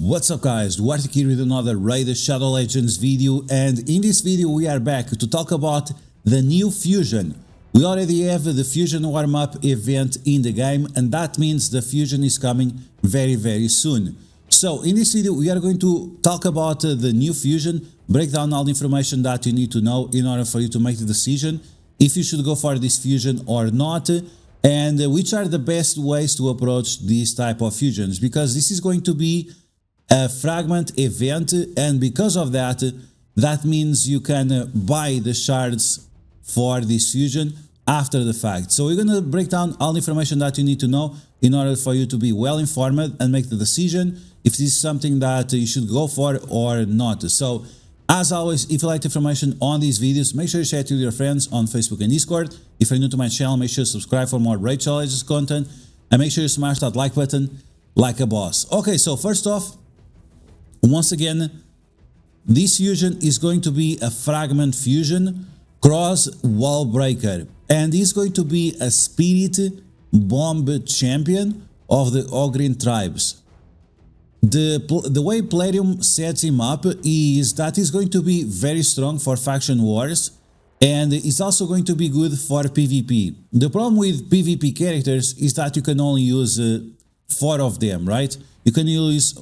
What's up guys, DuArktik here with another Raid Shadow Legends video, and in this video we are back to talk about the new fusion. We already have the fusion warm-up event in the game, and that means the fusion is coming very soon. So in this video we are going to talk about the new fusion, break down all the information that you need to know in order for you to make the decision if you should go for this fusion or not, and which are the best ways to approach these type of fusions, because this is going to be a fragment event, and because of that, that means you can buy the shards for this fusion after the fact. So we're going to break down all the information that you need to know in order for you to be well informed and make the decision if this is something that you should go for or not. So as always, if you like the information on these videos, make sure you share it with your friends on Facebook and Discord. If you're new to my channel, make sure you subscribe for more Raid Shadow Legends content, and make sure you smash that like button like a boss. Okay, so first off, once again, this fusion is going to be a fragment fusion cross wall breaker, and is going to be a spirit bomb champion of the Ogryn tribes. The way Plarium sets him up is that he's going to be very strong for faction wars, and it's also going to be good for PvP. The problem with PvP characters is that you can only use 4 of them, right? You can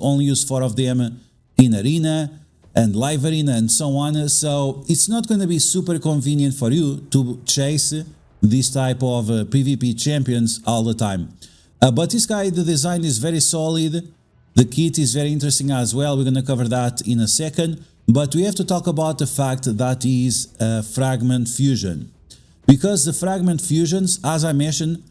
only use 4 of them in arena and live arena and so on, so it's not going to be super convenient for you to chase this type of PvP champions all the time. But this guy, the design is very solid, the kit is very interesting as well. We're going to cover that in a second, but we have to talk about the fact that he is a fragment fusion, because the fragment fusions, as I mentioned,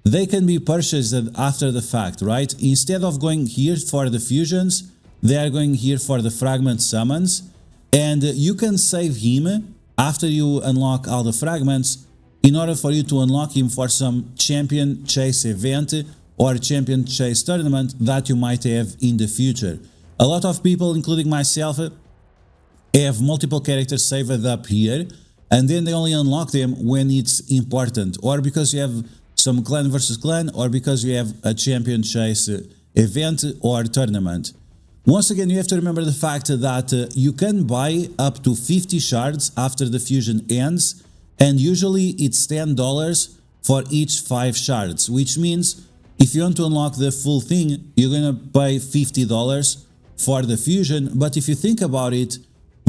they can be purchased after the fact, right? Instead of going here for the fusions, they are going here for the fragment summons, and you can save him after you unlock all the fragments in order for you to unlock him for some champion chase event or champion chase tournament that you might have in the future. A lot of people, including myself, have multiple characters saved up here, and then they only unlock them when it's important, or because you have some clan versus clan, or because you have a champion chase event or tournament. Once again, you have to remember the fact that you can buy up to 50 shards after the fusion ends, and usually it's $10 for each 5 shards, which means if you want to unlock the full thing, you're gonna pay $50 for the fusion. But if you think about it,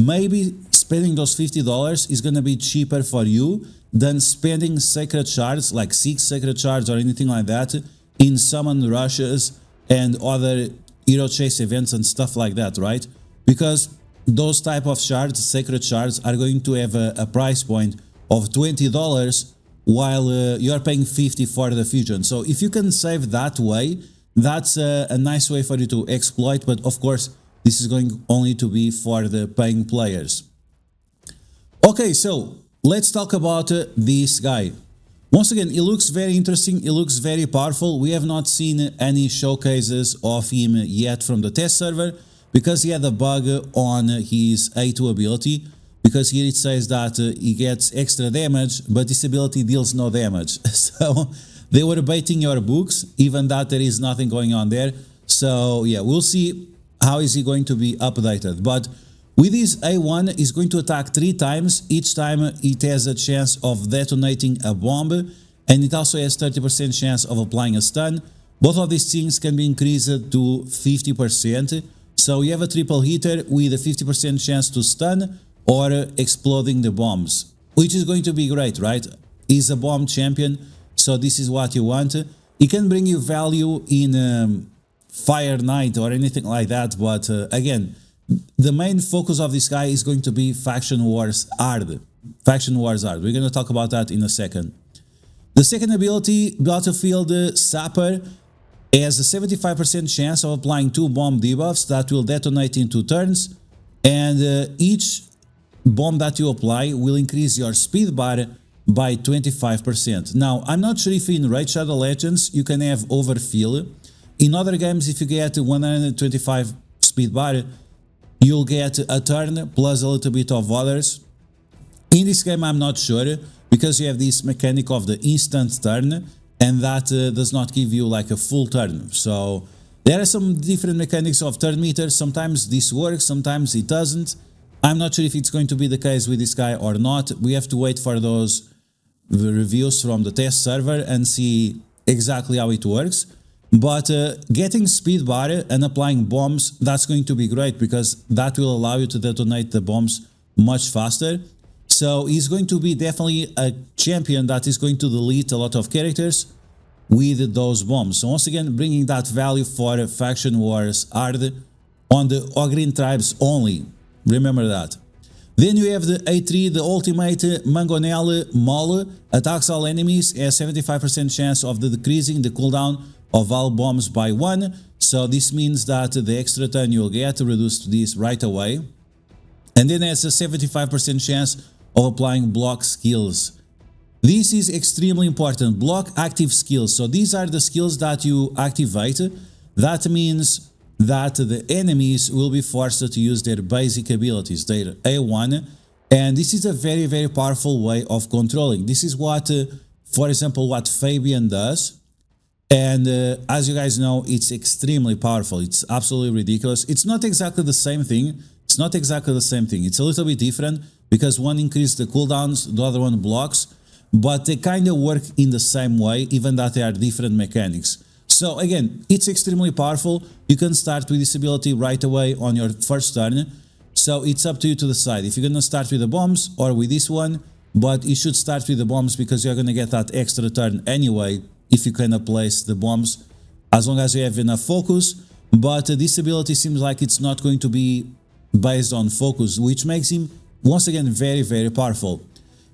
maybe spending those $50 is gonna be cheaper for you than spending sacred shards, like 6 sacred shards or anything like that, in summon rushes and other hero chase events and stuff like that, right? Because those type of shards, sacred shards, are going to have a price point of $20 while you're paying $50 for the fusion. So if you can save that way, that's a nice way for you to exploit, but of course this is going only to be for the paying players. Okay, so let's talk about this guy. Once again, it looks very interesting, it looks very powerful. We have not seen any showcases of him yet from the test server, because he had a bug on his A2 ability, because here it says that he gets extra damage, but this ability deals no damage. So they were baiting your books, even that there is nothing going on there. So yeah, we'll see how is he going to be updated. But with his A1, he's going to attack 3 times. Each time it has a chance of detonating a bomb, and it also has 30% chance of applying a stun. Both of these things can be increased to 50%. So you have a triple hitter with a 50% chance to stun or exploding the bombs, which is going to be great, right? He's a bomb champion, so this is what you want. He can bring you value in Fire Knight or anything like that, but again, the main focus of this guy is going to be Faction Wars Hard. Faction Wars Hard. We're going to talk about that in a second. The second ability, Battlefield Sapper, has a 75% chance of applying 2 bomb debuffs that will detonate in 2 turns, and each bomb that you apply will increase your speed bar by 25%. Now, I'm not sure if in Raid Shadow Legends you can have overfill. In other games, if you get 125 speed bar, you'll get a turn plus a little bit of others. In this game, I'm not sure, because you have this mechanic of the instant turn, and that does not give you like a full turn. So There are some different mechanics of turn meter. Sometimes this works, sometimes it doesn't. I'm not sure if it's going to be the case with this guy or not. We have to wait for those reviews from the test server and see exactly how it works. But getting speed bar and applying bombs, that's going to be great because that will allow you to detonate the bombs much faster. So he's going to be definitely a champion that is going to delete a lot of characters with those bombs. So once again, bringing that value for Faction Wars hard on the Ogryn tribes only. Remember that. Then you have the A3, the ultimate Mangonel Mole, attacks all enemies, has 75% chance of decreasing the cooldown of all bombs by 1. So this means that the extra turn you'll get reduced this right away. And then has a 75% chance of applying block skills. This is extremely important, block active skills. So these are the skills that you activate. That means that the enemies will be forced to use their basic abilities, their A1, and this is a very, very powerful way of controlling. This is what, for example, what Fabian does, and as you guys know, it's extremely powerful. It's absolutely ridiculous. It's not exactly the same thing. It's not exactly the same thing. It's a little bit different because one increases the cooldowns, the other one blocks, but they kind of work in the same way, even that they are different mechanics. So again, it's extremely powerful. You can start with this ability right away on your first turn. So it's up to you to decide if you're going to start with the bombs or with this one. But you should start with the bombs because you're going to get that extra turn anyway if you can place the bombs, as long as you have enough focus. But this ability seems like it's not going to be based on focus, which makes him once again very, very powerful.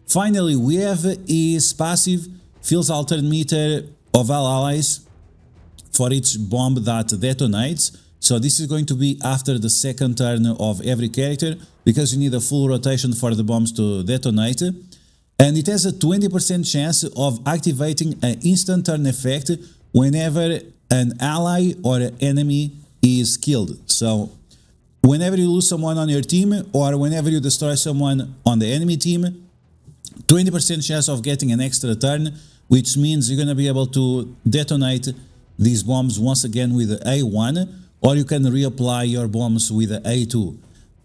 Finally, we have his passive, fills all turn meter of all allies for each bomb that detonates. So this is going to be after the second turn of every character because you need a full rotation for the bombs to detonate. And it has a 20% chance of activating an instant turn effect whenever an ally or an enemy is killed. So whenever you lose someone on your team or whenever you destroy someone on the enemy team, 20% chance of getting an extra turn, which means you're going to be able to detonate these bombs once again with the A1, or you can reapply your bombs with the A2.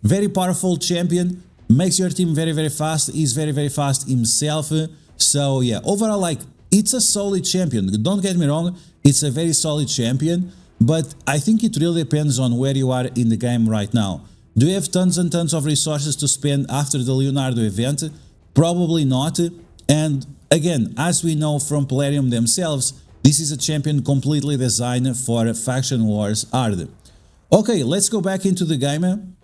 Very powerful champion, makes your team very, very fast, is very, very fast himself. So yeah, overall, like, it's a solid champion. Don't get me wrong, it's a very solid champion, but I think it really depends on where you are in the game right now. Do you have tons and tons of resources to spend after the Leonardo event? Probably not. And again, as we know from Plarium themselves, this is a champion completely designed for Faction Wars hard. Okay, let's go back into the game.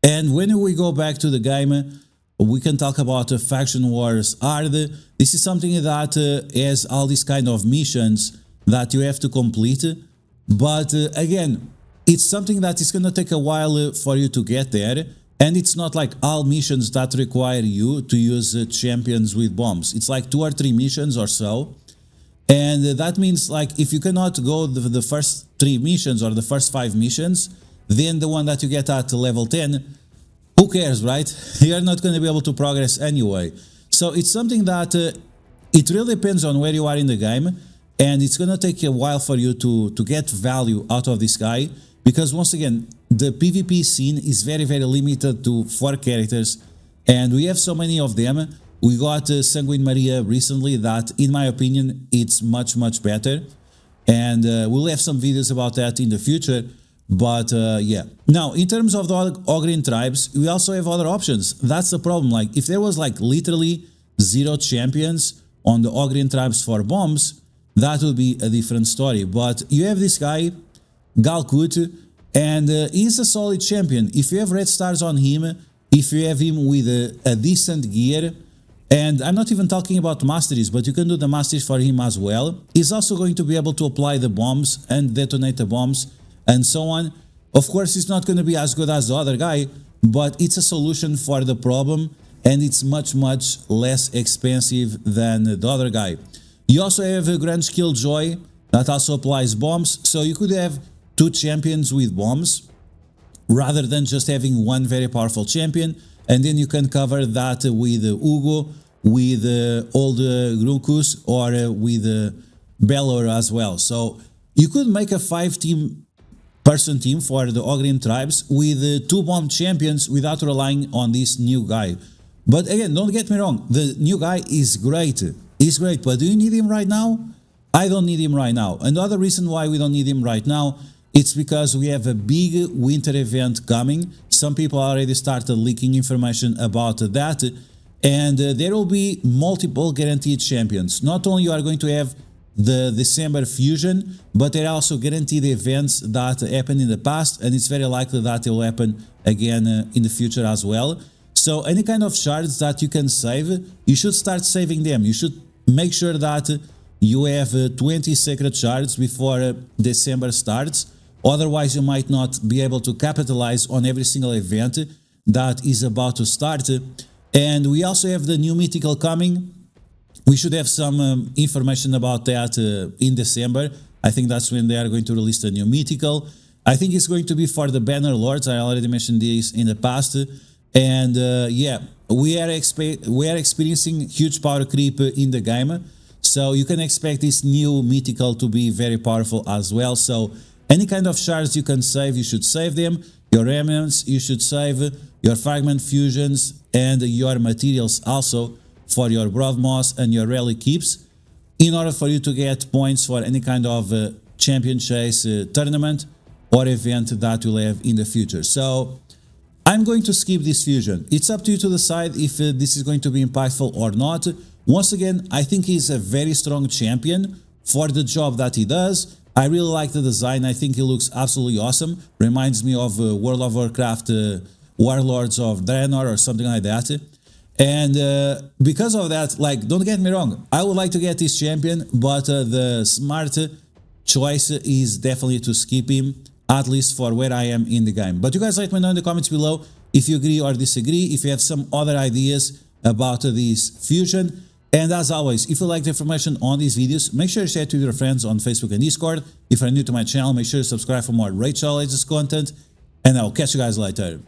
And when we go back to the game, we can talk about Faction Wars hard. This is something that has all these kind of missions that you have to complete. But again, it's something that is going to take a while for you to get there. And it's not like all missions that require you to use champions with bombs. It's like 2 or 3 missions or so. And that means, like, if you cannot go the first 3 missions or the first 5 missions, then the one that you get at level 10, who cares, right? You're not going to be able to progress anyway. So it's something that it really depends on where you are in the game, and it's going to take a while for you to get value out of this guy, because once again, the PvP scene is very, very limited to 4 characters, and we have so many of them. We got Sanguine Maria recently that, in my opinion, it's much, much better. And we'll have some videos about that in the future. But yeah. Now, in terms of the Ogryn tribes, we also have other options. That's the problem. Like, if there was like literally 0 champions on the Ogryn tribes for bombs, that would be a different story. But you have this guy, Galkut, and he's a solid champion. If you have red stars on him, if you have him with a decent gear, and I'm not even talking about masteries, but you can do the masteries for him as well. He's also going to be able to apply the bombs and detonate the bombs and so on. Of course, it's not going to be as good as the other guy, but it's a solution for the problem, and it's much, much less expensive than the other guy. You also have a Grunge Killjoy that also applies bombs, so you could have 2 champions with bombs rather than just having one very powerful champion. And then you can cover that with Uugo, with old Grunkus, or with Belor as well. So You could make a 5-person team for the Ogrim tribes with 2 bomb champions without relying on this new guy. But again, don't get me wrong, the new guy is great. He's great, but do you need him right now? I don't need him right now. Another reason why we don't need him right now, it's because we have a big winter event coming. Some people already started leaking information about that. And there will be multiple guaranteed champions. Not only you are going to have the December fusion, but there are also guaranteed events that happened in the past, and it's very likely that it will happen again in the future as well. So any kind of shards that you can save, you should start saving them. You should make sure that you have 20 sacred shards before December starts. Otherwise, you might not be able to capitalize on every single event that is about to start. And we also have the new mythical coming. We should have some information about that in December. I think that's when they are going to release the new mythical. I think it's going to be for the banner lords. I already mentioned this in the past. And yeah, we are experiencing huge power creep in the game. So you can expect this new mythical to be very powerful as well. So any kind of shards you can save, you should save them. Your remnants, you should save. Your fragment fusions and your materials also for your broad moss and your relic keeps, in order for you to get points for any kind of champion chase tournament or event that you'll have in the future. So I'm going to skip this fusion. It's up to you to decide if this is going to be impactful or not. Once again, I think he's a very strong champion for the job that he does. I really like the design. I think he looks absolutely awesome. Reminds me of World of Warcraft Warlords of Draenor or something like that. And because of that, like, don't get me wrong, I would like to get this champion, but the smart choice is definitely to skip him, at least for where I am in the game. But you guys let me know in the comments below if you agree or disagree, if you have some other ideas about this fusion. And as always, if you like the information on these videos, make sure to share it with your friends on Facebook and Discord. If you're new to my channel, make sure to subscribe for more Raid Shadow Legends content. And I'll catch you guys later.